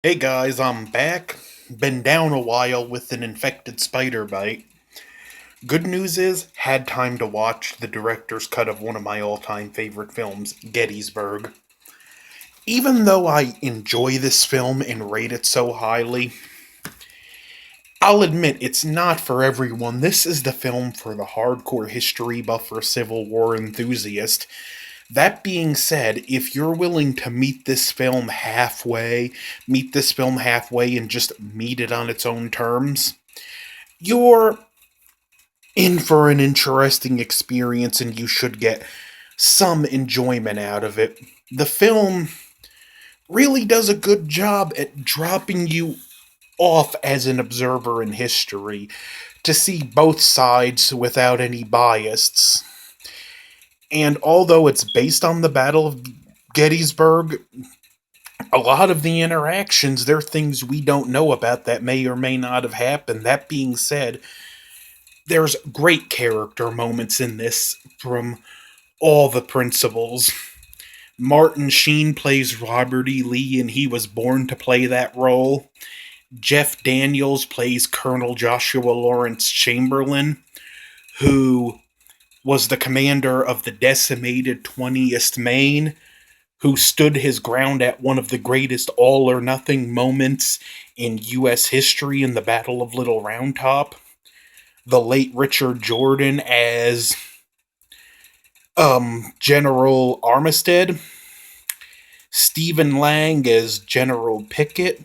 Hey guys, I'm back. Been down a while with an infected spider bite. Good news is, had time to watch the director's cut of one of my all time favorite films, Gettysburg. Even though I enjoy this film and rate it so highly, I'll admit it's not for everyone. This is the film for the hardcore history buff or Civil War enthusiast. That being said, if you're willing to meet this film halfway and just meet it on its own terms, you're in for an interesting experience and you should get some enjoyment out of it. The film really does a good job at dropping you off as an observer in history to see both sides without any bias. And although it's based on the Battle of Gettysburg, a lot of the interactions, they're things we don't know about that may or may not have happened. That being said, there's great character moments in this from all the principals. Martin Sheen plays Robert E. Lee, and he was born to play that role. Jeff Daniels plays Colonel Joshua Lawrence Chamberlain, who was the commander of the decimated 20th Maine, who stood his ground at one of the greatest all or nothing moments in U.S. history in the Battle of Little Round Top. The late Richard Jordan as General Armistead, Stephen Lang as General Pickett,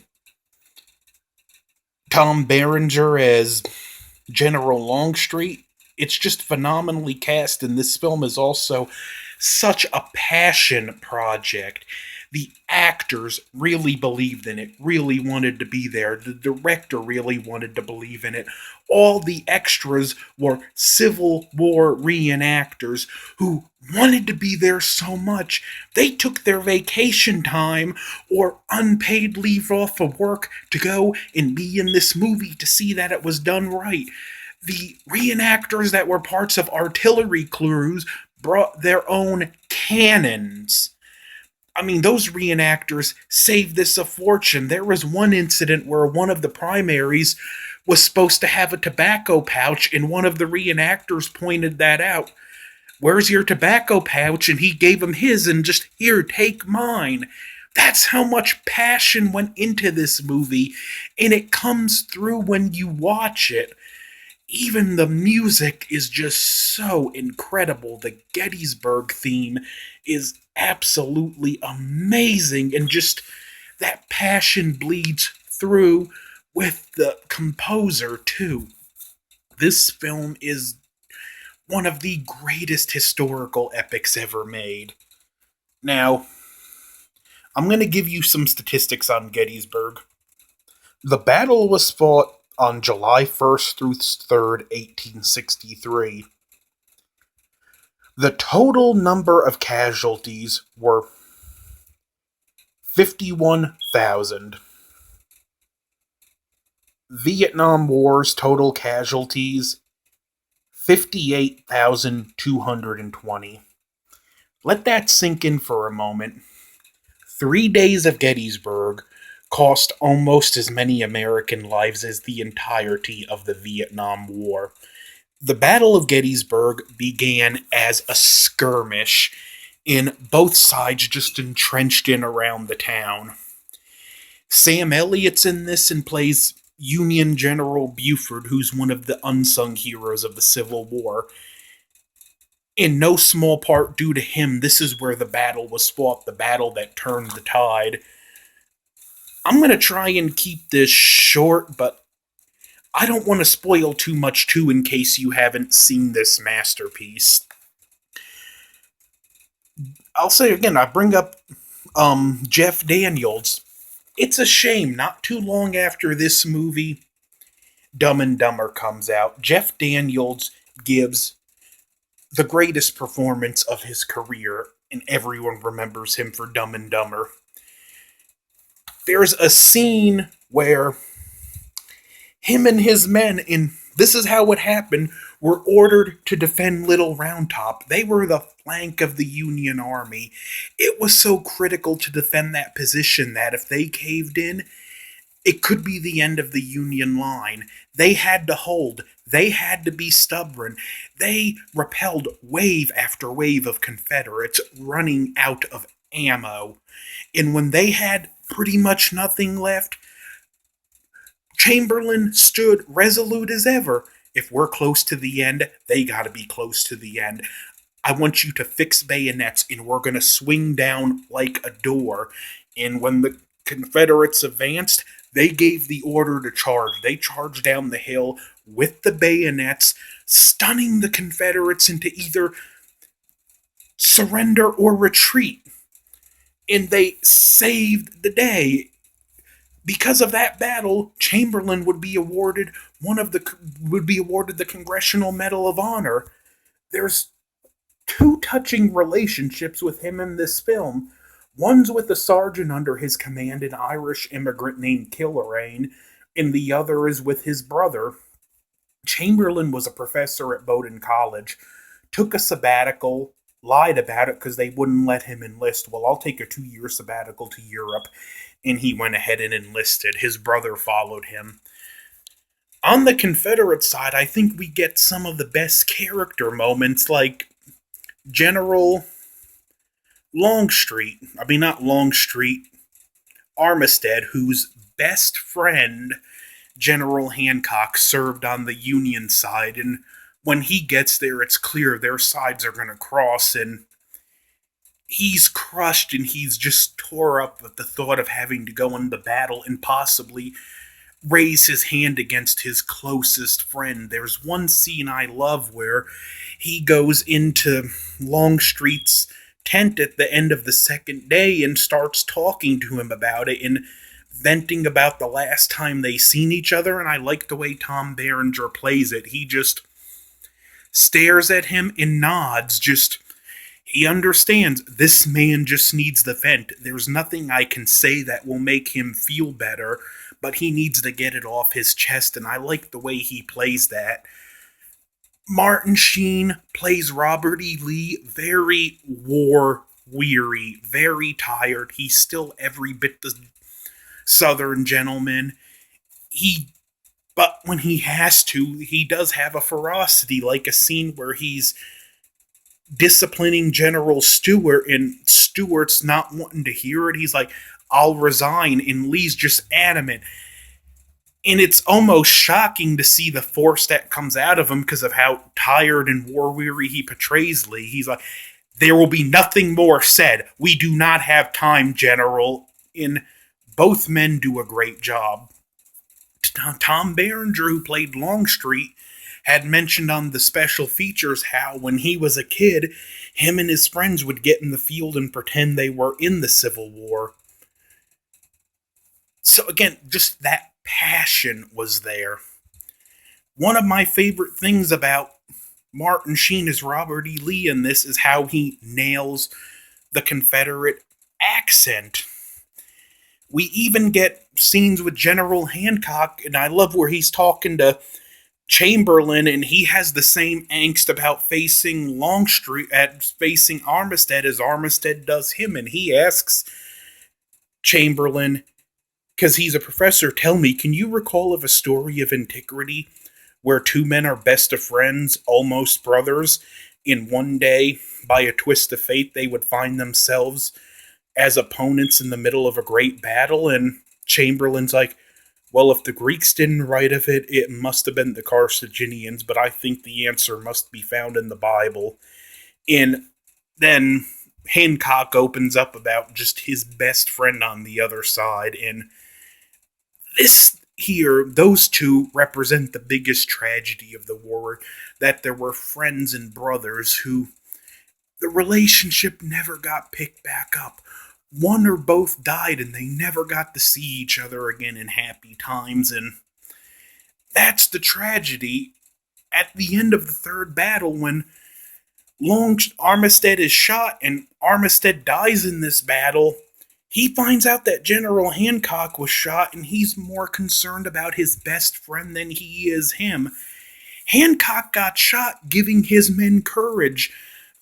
Tom Berenger as General Longstreet. It's just phenomenally cast, and this film is also such a passion project. The actors really believed in it, really wanted to be there. The director really wanted to believe in it. All the extras were Civil War reenactors who wanted to be there so much they took their vacation time or unpaid leave off of work to go and be in this movie to see that it was done right. The reenactors that were parts of artillery crews brought their own cannons. I mean, those reenactors saved this a fortune. There was one incident where one of the primaries was supposed to have a tobacco pouch, and one of the reenactors pointed that out. Where's your tobacco pouch? And he gave him his and just, here, take mine. That's how much passion went into this movie, and it comes through when you watch it. Even the music is just so incredible. The Gettysburg theme is absolutely amazing, and just that passion bleeds through with the composer, too. This film is one of the greatest historical epics ever made. Now, I'm going to give you some statistics on Gettysburg. The battle was fought on July 1st through 3rd, 1863. The total number of casualties were 51,000. Vietnam War's total casualties 58,220. Let that sink in for a moment. 3 days of Gettysburg cost almost as many American lives as the entirety of the Vietnam War. The Battle of Gettysburg began as a skirmish, in both sides just entrenched in around the town. Sam Elliott's in this and plays Union General Buford, who's one of the unsung heroes of the Civil War. In no small part due to him, this is where the battle was fought, the battle that turned the tide. I'm going to try and keep this short, but I don't want to spoil too much too in case you haven't seen this masterpiece. I'll say again, I bring up Jeff Daniels. It's a shame, not too long after this movie, Dumb and Dumber comes out, Jeff Daniels gives the greatest performance of his career, and everyone remembers him for Dumb and Dumber. There's a scene where him and his men, and this is how it happened, were ordered to defend Little Round Top. They were the flank of the Union Army. It was so critical to defend that position that if they caved in, It could be the end of the Union line. They had to hold. They had to be stubborn. They repelled wave after wave of Confederates running out of ammo. And when they had pretty much nothing left, Chamberlain stood resolute as ever. If we're close to the end, they gotta be close to the end. I want you to fix bayonets, and we're gonna swing down like a door. And when the Confederates advanced, they gave the order to charge. They charged down the hill with the bayonets, stunning the Confederates into either surrender or retreat. And they saved the day. Because of that battle, Chamberlain would be awarded the Congressional Medal of Honor. There's two touching relationships with him in this film. One's with a sergeant under his command, an Irish immigrant named Kilrain, and the other is with his brother. Chamberlain was a professor at Bowdoin College, took a sabbatical, lied about it because they wouldn't let him enlist. Well, I'll take a 2 year sabbatical to Europe, and he went ahead and enlisted. His brother followed him. On the Confederate side, I think we get some of the best character moments, like General Longstreet. I mean, not Longstreet, Armistead, whose best friend, General Hancock, served on the Union side. And when he gets there, it's clear their sides are going to cross, and he's crushed and he's just tore up at the thought of having to go into battle and possibly raise his hand against his closest friend. There's one scene I love where he goes into Longstreet's tent at the end of the second day and starts talking to him about it and venting about the last time they seen each other. And I like the way Tom Berenger plays it. He just stares at him and nods. He understands this man just needs the vent. There's nothing I can say that will make him feel better, but he needs to get it off his chest, and I like the way he plays that. Martin Sheen plays Robert E. Lee, very war weary, very tired. He's still every bit the Southern gentleman. But when he has to, he does have a ferocity, like a scene where he's disciplining General Stewart, and Stewart's not wanting to hear it. He's like, I'll resign, and Lee's just adamant. And it's almost shocking to see the force that comes out of him because of how tired and war-weary he portrays Lee. He's like, there will be nothing more said. We do not have time, General. And both men do a great job. Tom Berenger, who played Longstreet, had mentioned on the special features how when he was a kid, him and his friends would get in the field and pretend they were in the Civil War. So again, just that passion was there. One of my favorite things about Martin Sheen as Robert E. Lee in this is how he nails the Confederate accent. We even get scenes with General Hancock, and I love where he's talking to Chamberlain, and he has the same angst about facing facing Armistead as Armistead does him, and he asks Chamberlain, because he's a professor, tell me, can you recall of a story of antiquity where two men are best of friends, almost brothers, and one day, by a twist of fate, they would find themselves as opponents in the middle of a great battle? And Chamberlain's like, well, if the Greeks didn't write of it, it must have been the Carthaginians, but I think the answer must be found in the Bible. And then Hancock opens up about just his best friend on the other side, and those two represent the biggest tragedy of the war, that there were friends and brothers who the relationship never got picked back up. One or both died and they never got to see each other again in happy times, and that's the tragedy. At the end of the third battle, when Armistead is shot and Armistead dies in this battle, he finds out that General Hancock was shot, and he's more concerned about his best friend than he is him. Hancock got shot, giving his men courage.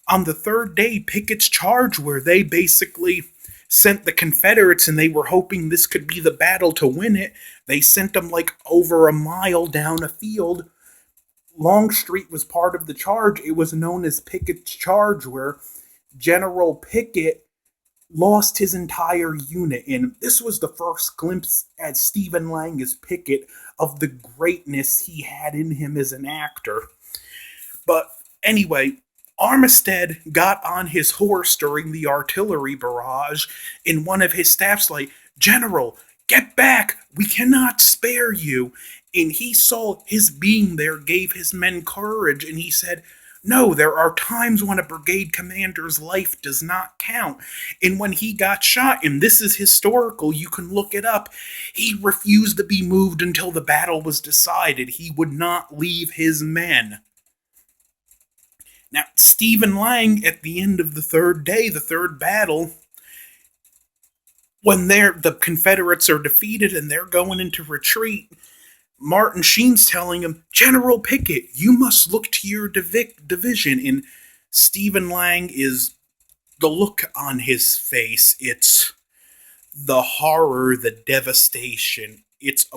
On the third day, Pickett's charge, where they basically sent the Confederates, and they were hoping this could be the battle to win it. They sent them like over a mile down a field. Longstreet was part of the charge. It was known as Pickett's Charge, where General Pickett lost his entire unit. And this was the first glimpse at Stephen Lang as Pickett of the greatness he had in him as an actor. But anyway, Armistead got on his horse during the artillery barrage, and one of his staff's like, General, get back! We cannot spare you. And he saw his being there gave his men courage, and he said, no, there are times when a brigade commander's life does not count. And when he got shot, and this is historical, you can look it up, he refused to be moved until the battle was decided. He would not leave his men. Now, Stephen Lang, at the end of the third day, the third battle, when the Confederates are defeated and they're going into retreat, Martin Sheen's telling him, General Pickett, you must look to your division. And Stephen Lang is the look on his face. It's the horror, the devastation. It's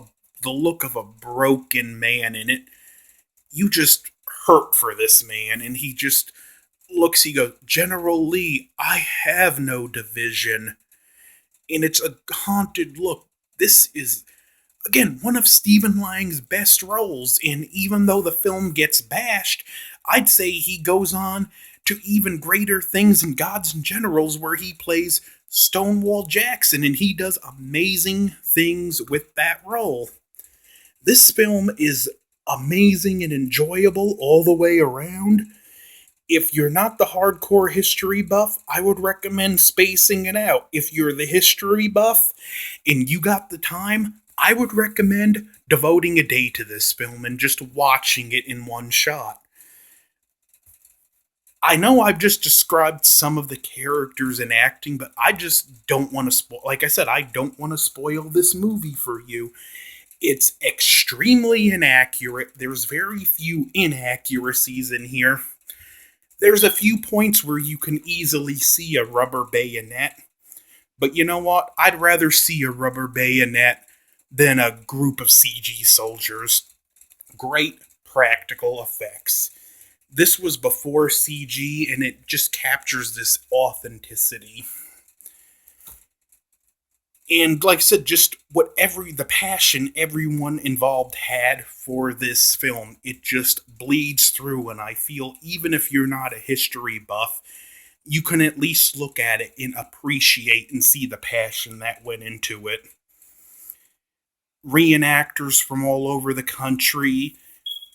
the look of a broken man in it. You just hurt for this man. And he just looks, he goes, General Lee, I have no division. And it's a haunted look. This is, again, one of Stephen Lang's best roles, and even though the film gets bashed, I'd say he goes on to even greater things in Gods and Generals, where he plays Stonewall Jackson, and he does amazing things with that role. This film is amazing and enjoyable all the way around. If you're not the hardcore history buff, I would recommend spacing it out. If you're the history buff and you got the time, I would recommend devoting a day to this film and just watching it in one shot. I know I've just described some of the characters and acting, but I just don't want to spoil. Like I said, I don't want to spoil this movie for you. It's extremely inaccurate. There's very few inaccuracies in here. There's a few points where you can easily see a rubber bayonet. But you know what? I'd rather see a rubber bayonet than a group of CG soldiers. Great practical effects. This was before CG, and it just captures this authenticity. And like I said, just the passion everyone involved had for this film, it just bleeds through. And I feel even if you're not a history buff, you can at least look at it and appreciate and see the passion that went into it. Reenactors from all over the country,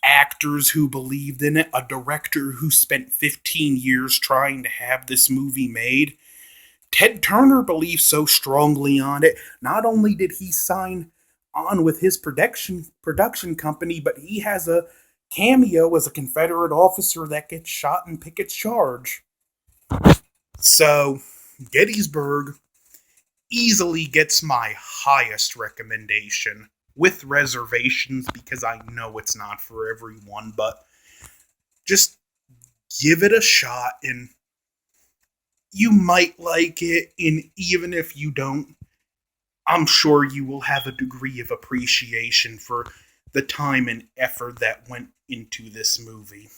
actors who believed in it, a director who spent 15 years trying to have this movie made. Ted Turner believes so strongly on it. Not only did he sign on with his production company, but he has a cameo as a Confederate officer that gets shot in Pickett's Charge. So, Gettysburg easily gets my highest recommendation, with reservations because I know it's not for everyone, but just give it a shot and you might like it, and even if you don't, I'm sure you will have a degree of appreciation for the time and effort that went into this movie.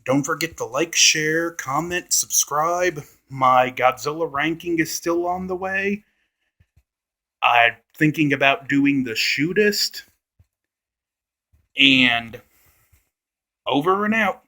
Don't forget to like, share, comment, subscribe. My Godzilla ranking is still on the way. I'm thinking about doing the shootist. And over and out.